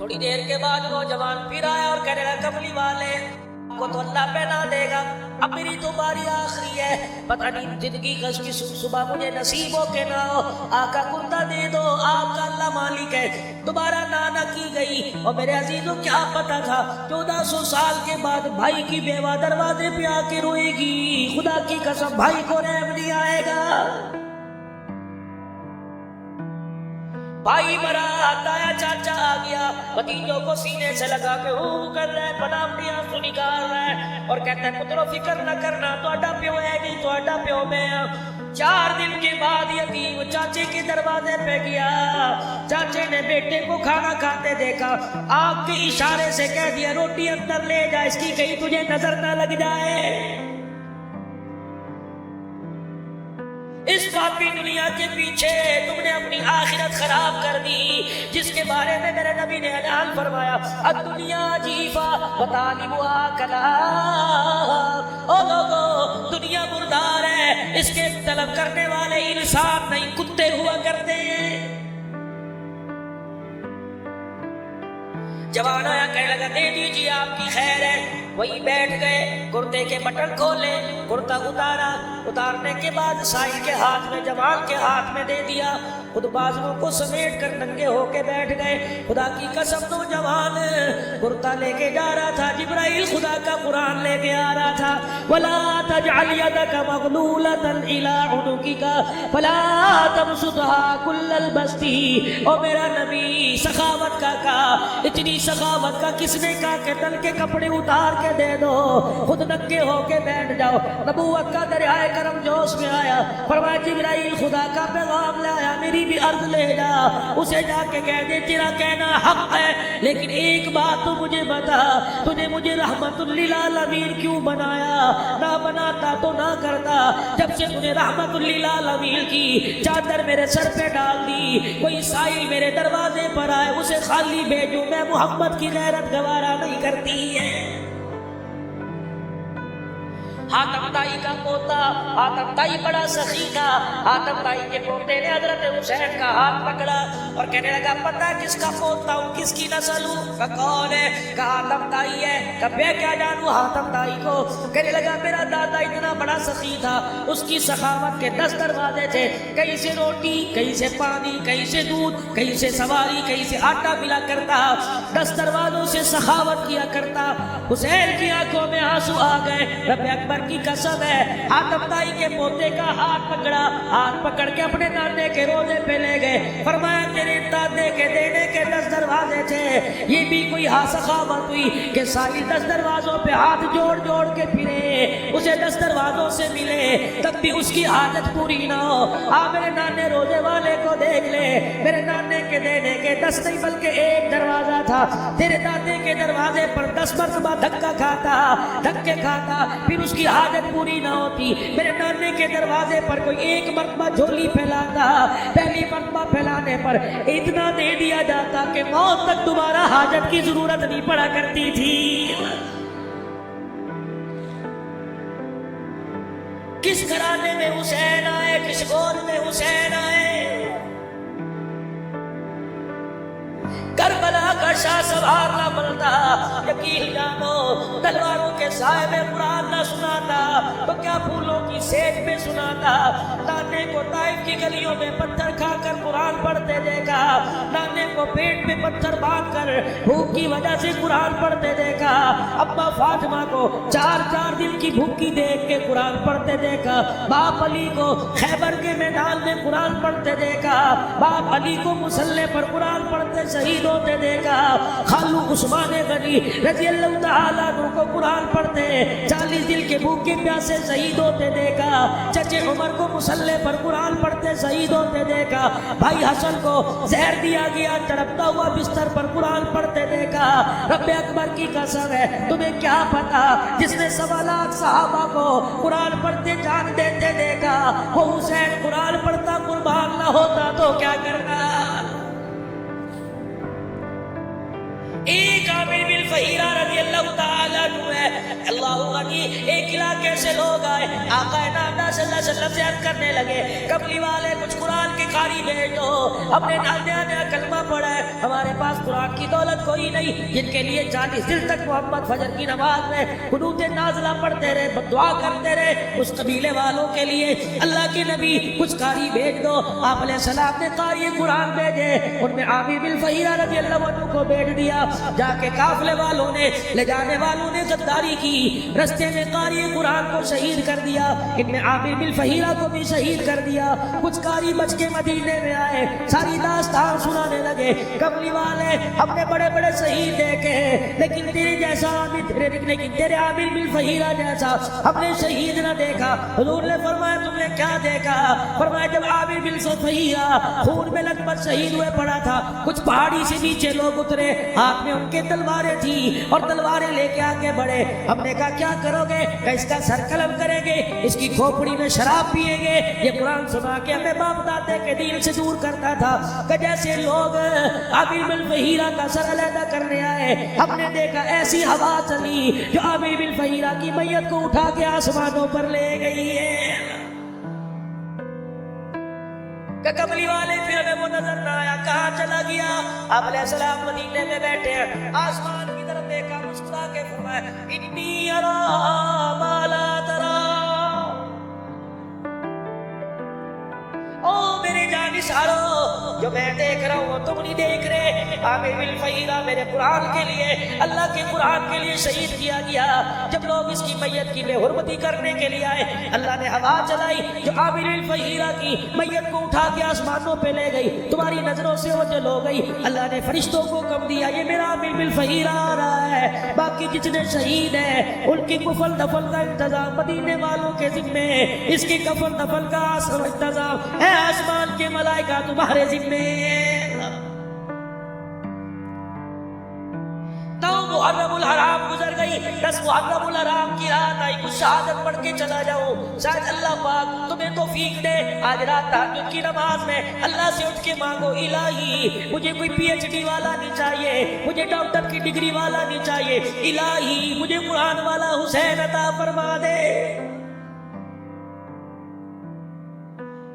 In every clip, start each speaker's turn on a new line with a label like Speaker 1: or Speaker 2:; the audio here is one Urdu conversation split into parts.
Speaker 1: تھوڑی دیر کے بعد نوجوان پھر آیا اور کہنے لگا کملی والے کو تو اللہ پہنا دے گا، اب میری تو باری آخری ہے، پتہ نہیں زندگی کا اس کی صبح مجھے نصیب ہو کہ نہ ہو، آقا کرتا دے دو، آپ کا اللہ مالک ہے۔ دوبارہ نانا کی گئی، اور میرے عزیزوں کیا پتا تھا 1400 سال کے بعد بھائی کی بیوہ دروازے پہ آ کے روئے گی، خدا کی قسم بھائی کو رحم نہیں آئے گا۔ بھائی برات آیا، چاچا آ گیا، بھتیجوں کو سینے سے لگا کے کر رہا ہے، بنا اپنی آنسو نکال رہا ہے اور کہتا ہے پترو فکر نہ کرنا، تہاڈا پیو ہے نہیں، تہاڈا پیو میں ہاں۔ 4 دن کے بعد یتیم چاچے کے دروازے پہ گیا، چاچے نے بیٹے کو کھانا کھاتے دیکھا، آنکھ کے اشارے سے کہہ دیا روٹی اندر لے جا، اس کی کہیں تجھے نظر نہ لگ جائے۔ اس پاپی دنیا کے پیچھے تم نے اپنی آخرت خراب کر دی، جس کے بارے میں میرے نبی نے اعلان فرمایا الدنیا جیفا وطالبها کلام۔ او لوگو دنیا مردار ہے، اس کے طلب کرنے والے انسان نہیں کتے ہوا کرتے ہیں۔ جوان آیا کہنے لگا دے دیجیے آپ کی خیر ہے، وہی بیٹھ گئے، کرتے کے بٹن کھولے، کرتا اتارا، اتارنے کے بعد سائل کے ہاتھ میں جوان کے ہاتھ میں دے دیا، خود بازوؤں کو سمیٹ کر ننگے ہو کے بیٹھ گئے۔ خدا کی قسم نوجوان کرتا لے کے جا رہا تھا، جبرائیل خدا کا قرآن لے کے آ رہا تھا، وَلَا تَجْعَلْ يَدَكَ مَغْلُولَةً إِلَىٰ عُنُقِكَ فَلَا تَبْسُطْهَا كُلَّ الْبَسْطِ۔ او میرا نبی سخاوت کا کہا، اتنی سخاوت کا کس نے کہا کہ تن کے کپڑے اتار کے دے دو، خود ننگے ہو کے بیٹھ جاؤ۔ نبوت کا دریائے کرم جوش میں آیا، فرمایا جبرائیل خدا کا پیغام لایا، میری بھی عرض لے جا، اسے جا کے کہہ دے تیرا کہنا حق ہے، لیکن ایک بات تو مجھے بتا، تجھے مجھے رحمت للعالمین کیوں بنایا؟ نہ بناتا تو نہ کرتا، جب سے تجھے رحمت للعالمین کی چادر میرے سر پہ ڈال دی، کوئی سائل میرے دروازے پر آئے اسے خالی بھیجوں، میں محمد کی غیرت گوارا نہیں کرتی ہے۔ حاتم تائی کا پوتا، حاتم تائی بڑا سخی تھا، حاتم تائی کے پوتے نے حضرت حسین کا ہاتھ پکڑا اور کہنے لگا پتہ کس کا پوتا ہوں، کس کی نسل ہوں؟ کہا کون ہے؟ کہا حاتم تائی ہے۔ کہا میں کیا جانوں حاتم تائی کو؟ کہنے لگا میرا دادا اتنا بڑا سخی تھا، اس کی سخاوت کے 10 دروازے تھے، کہیں سے روٹی، کہیں سے پانی، کہیں سے دودھ، کہیں سے سواری، کہیں سے آٹا ملا کرتا، 10 دروازوں سے سخاوت کیا کرتا۔ حسین کی آنکھوں میں آنسو آ گئے، رب اکبر کی قسم ہے، حاتم تائی کے پوتے کا ہاتھ پکڑا، ہاتھ پکڑ کے اپنے نانے کے روزے پہ لے گئے، فرمایا تیرے دادے کے دینے کے 10 دروازے تھے، یہ بھی کوئی سخاوت ہوئی کہ ساری 10 دروازوں پہ ہاتھ جوڑ جوڑ کے پھرے، اسے 10 دروازوں سے ملے، تب بھی اس کی عادت پوری نہ ہو۔ میرے نانے روزے والے کو دیکھ لے، میرے نانے کے دینے کے 10 نہیں بلکہ 1 دروازہ تھا، تیرے دادے کے دروازے پر 10 مرتبہ دھکا کھاتا، دھکے کھاتا، پھر اس کی عادت پوری نہ ہوتی، میرے نانے کے دروازے پر کوئی 1 مرتبہ جھولی پھیلاتا، پہلی مرتبہ پھیلانے پر اتنا دے دیا جاتا کہ موت تک دوبارہ حاجت کی ضرورت نہیں پڑا کرتی تھی۔ کس گھرانے میں حسین آئے، کس گود میں حسین آئے، کربلا کا شاہ سوار نہ بنتا، یقین جانو تلواروں کے سائے میں قرآن نہ سناتا تو کیا پھولوں کی سیج میں سناتا۔ نانے کو طائف کی گلیوں میں پتھر کھا کر قرآن پڑھتے دیکھا، نانے کو پیٹ میں پتھر باندھ کر بھوک کی وجہ سے قرآن پڑھتے دیکھا، ابا فاطمہ کو 4 دن کی بھوکی دیکھ کے قرآن پڑھتے دیکھا، باپ علی کو خیبر کے میدان میں قرآن پڑھتے دیکھا، باپ علی کو مسلح پر قرآن پڑھتے شہید ہوتے دیکھا، خالو عثمان غنی رضی اللہ تعالیٰ عنہ کو قرآن پڑھتے 40 دن کے بھوکے پیاسے شہید ہوتے دیکھا، چچے عمر کو مسلح پر قرآن پڑھتے شہید ہوتے دیکھا، بھائی حسن کو زہر دیا گیا تڑپتا ہوا بستر پر قرآن پڑھتے دیکھا۔ رب اکبر کی قسم ہے، تمہیں کیا پتا جس نے 1.25 لاکھ صحابہ کو قرآن پڑھتے جان دیتے دیکھا، وہ حسین قرآن پڑھتا قربان نہ ہوتا تو کیا کرنا؟ ایک عامل الفہیرہ رضی اللہ تعالیٰ عنہ ہے، اللہ غنی، ایک علاقے سے لوگ آئے، آقا نامدار صلی اللہ علیہ وسلم سے عرض کرنے لگے کملی والے کچھ قرآن کے قاری بھیج دو، ہم نے نیا نیا کلمہ پڑھا ہے، ہمارے پاس قرآن کی دولت کوئی نہیں، جن کے لیے 40 دن تک محمد فجر کی نماز میں قنوت نازلہ پڑھتے رہے، دعا کرتے رہے، اس قبیلے والوں کے لیے اللہ کے نبی کچھ قاری بھیج دو۔ آپ علیہ السلام نے قاری قرآن بھیجے، ان میں عامر بن الفہیرہ رضی اللہ عنہ کو بھیج دیا، جا کے قافلے والوں نے، لے جانے والوں نے غداری کی، رستے میں قاری قرآن کو شہید کر دیا، ان میں عامر بن الفہیرہ کو بھی شہید کر دیا۔ کچھ قاری بچ کے مدینے میں آئے، ساری داستان سنانے لگے، کملی والے ہم نے بڑے بڑے شہید دیکھے ہیں، لیکن تیرے جیسا لیکن تیرے عامر بن الفہیرہ جیسا ہم نے شہید نہ دیکھا۔ حضور نے فرمایا تم نے کیا دیکھا؟ فرمایا جب عامر بن الفہیرہ خون میں لت پت شہید ہوئے پڑا تھا، کچھ پہاڑی سے نیچے لوگ اترے، ہاتھ میں ان کے تلواریں تھیں اور تلواریں لے کے آگے بڑھے۔ ہم نے کہا کیا کرو گے؟ کہ اس کا سر قلم کریں گے، اس کی کھوپڑی میں شراب پیئیں گے۔ یہ قرآن سنا کے ہمیں باپ دادے کے دین سے دور کرتا تھا کہ جیسے لوگ عامر بن الفہیرہ کا سر علیحدہ کرنے آئے، ہم نے دیکھا ایسی ہوا چلی جو عامر بن الفہیرہ کی میت کو اٹھا کے آسمانوں پر لے گئی ہے۔ کہ کملی والے پھر ہمیں وہ نظر نہ آیا، کہاں چلا گیا؟ آپ علیہ السلام مدینے میں بیٹھے ہیں، آسمان کی طرف دیکھا، مسکرا کے فرمایا انی ارا ما لا ترا، او میرے جانشارو جو میں دیکھ رہا ہوں تم نہیں دیکھ رہے۔ عامر بن الفہیرہ میرے قرآن کے لیے، اللہ کے قرآن کے لیے شہید کیا گیا۔ جب لوگ اس کی میت کی بے حرمتی کرنے کے لیے آئے، اللہ نے ہوا چلائی جو عامر بن الفہیرہ کی میت کو اٹھا کے آسمانوں پہ لے گئی، تمہاری نظروں سے اوجھل ہو گئی۔ اللہ نے فرشتوں کو حکم دیا یہ میرا عامر بن الفہیرہ آ رہا ہے، باقی جتنے شہید ہیں ان کی کفن دفن کا انتظام مدینے والوں کے ذمے ہے، اس کی کفن دفن کا انتظام ہے آسمان کے ملائکہ تمہارے ذمے ہے۔ تو محرم الحرام گزر گئی، 10 محرم الحرام کی رات آئی، کچھ شہادت پڑھ کے چلا جاؤ، شاید اللہ پاک تمہیں توفیق دے۔ آج رات تہجد کی نماز میں اللہ سے اٹھ کے مانگو الہی مجھے کوئی پی ایچ ڈی والا نہیں چاہیے، مجھے ڈاکٹر کی ڈگری والا نہیں چاہیے، الہی مجھے قرآن والا حسین عطا فرما دے۔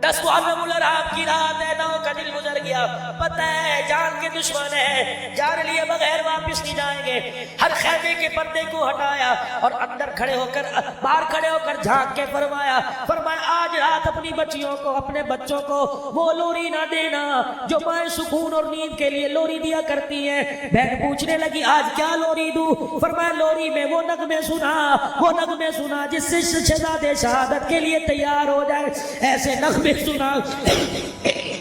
Speaker 1: 10 محرم الحرام کی رات ہے، 9 کا دل گزر گیا، پتہ ہے جان کے دشمن ہے، جان لیے بغیر واپس نہیں جائیں گے۔ ہر خیمے کے پردے کو ہٹایا اور اندر کھڑے ہو کر، باہر کھڑے ہو کر جھانک کے فرمایا آج رات اپنی بچیوں کو، اپنے بچوں کو وہ لوری نہ دینا جو مائیں سکون اور نیند کے لیے لوری دیا کرتی ہیں۔ بہن پوچھنے لگی آج کیا لوری دوں؟ فرمایا لوری میں وہ نغمے سنا جس سے شہزادے شہادت کے لیے تیار ہو جائے، ایسے نغمے سنا،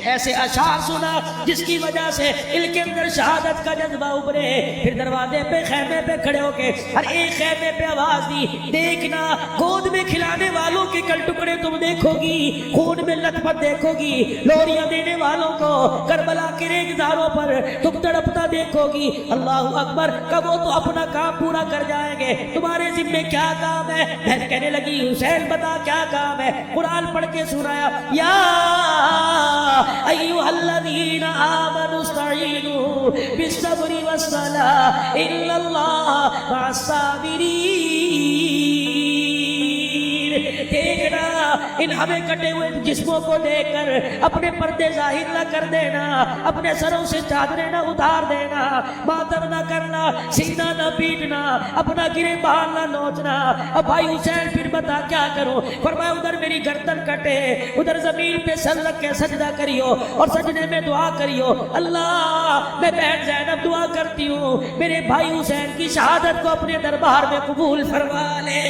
Speaker 1: ایسے اشعار سنا جس کی وجہ سے ان کے اندر شہادت کا جذبہ ابھرے۔ پھر دروازے پہ خیمے پہ کھڑے ہو کے ہر ایک خیمے پہ آواز دی دیکھنا گود میں کھلانے والوں کے کل ٹکڑے تم دیکھو گی، خون میں لت پت دیکھو گی، لوریاں دینے والوں کو کربلا کے ریگزاروں پر تم تڑپتا دیکھو گی۔ اللہ اکبر، کب وہ تو اپنا کام پورا کر جائیں گے، تمہارے ذمہ کیا کام ہے؟ بہن کہنے لگی حسین بتا کیا کام ہے؟ قرآن پڑھ کے سنایا یا ایھا الذین آمنوا استعینوا بالصبر والصلاۃ ان اللہ مع الصابرین۔ دیکھنا ان ہمیں کٹے ہوئے جسموں کو دیکھ کر اپنے پردے ظاہر نہ کر دینا، اپنے سروں سے چادریں نہ اتار دینا، ماتم نہ کرنا، سینہ نہ پیٹنا، اپنا گرے بال نہ نوچنا۔ اب بھائی حسین پھر بتا کیا کرو؟ فرمایا ادھر میری گردن کٹے، ادھر زمین پہ سر رکھ کے سجدہ کریو اور سجدے میں دعا کریو اللہ میں بہن زینب دعا کرتی ہوں میرے بھائی حسین کی شہادت کو اپنے دربار میں قبول فرما لے۔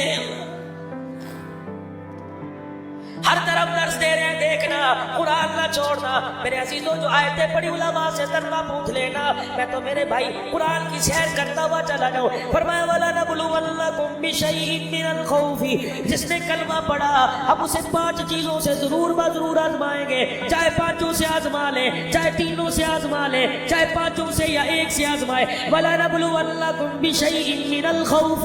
Speaker 1: ہر طرف درس دے رہے ہیں، دیکھنا قرآن نہ چھوڑنا۔ میرے عزیزوں جو آیتیں پڑھی علماء سے ترجمہ پوچھ لینا، میں تو میرے بھائی قرآن کی سیر کرتا ہوا چلا جاؤں۔ فرمایا وَلَنَبْلُوَنَّكُمْ بِشَيْءٍ مِّنَ الْخَوْفِ، جس نے کلمہ پڑھا ہم اسے 5 چیزوں سے ضرور بضرور آزمائیں گے، چاہے 5 سے آزما لے، چاہے 3 سے آزما لے، چاہے 5 سے یا 1 سے آزمائے۔ وَلَنَبْلُوَنَّكُمْ بِشَيْءٍ مِّنَ الْخَوْفِ،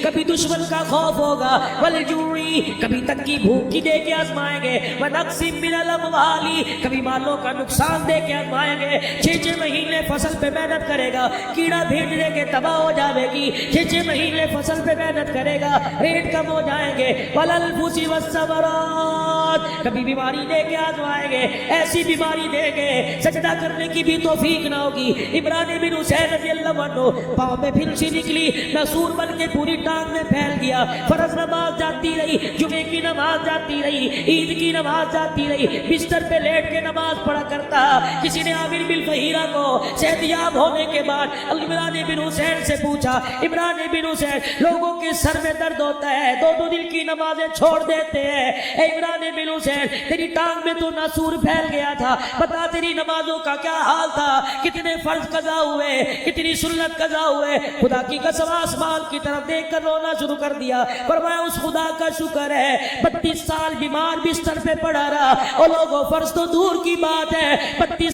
Speaker 1: کبھی دشمن کا خوف ہوگا، وَالْجُوعِ، کبھی تنگی بھوک کی دے کے آزمائیں گے، وَنَقْصٍ مِّنَ علم والی، کبھی مالوں کا نقصان دے کے آزمائیں گے، 6 مہینے فصل پہ محنت کرے گا، کیڑا بھیجنے کے تباہ ہو جاوے گی، 6 مہینے فصل پہ محنت کرے گا، ریٹ کم ہو جائیں گے، والانفس والثمرات، کبھی بیماری دے کے آزمائیں گے، ایسی بیماری دے گے سجدہ کرنے کی بھی توفیق نہ ہوگی۔ عمران بن حسین رضی اللہ عنہ پاؤں میں پھنسی نکلی، ناسور بن کے پوری ٹانگ میں پھیل گیا، فرض نماز جاتی رہی، جمعے کی نماز جاتی رہی، عید کی نماز جاتی رہی، بستر پہ لیٹ کے نماز پڑھا کرتا۔ کسی نے عامر بن فہیرہ کو صحتیاب ہونے کے بعد عمران بن حسین سے پوچھا، عمران بن حسین لوگوں کے سر میں درد ہوتا ہے، 2 دن کی نمازیں چھوڑ دیتے ہیں، اے عمران بن حسین تیری ٹانگ میں تو ناسور پھیل گیا تھا، بتا تیری نمازوں کا کیا حال تھا، کتنے فرض قضا ہوئے، کتنی سنت قضا ہوئے؟ خدا کی قسم آسمان کی طرف دیکھ کر رونا شروع کر دیا، فرمایا اس خدا کا شکر ہے 32 سال بیمار بستر پہ پڑا رہا، اور لوگوں فرض تو دور کی بات ہے 32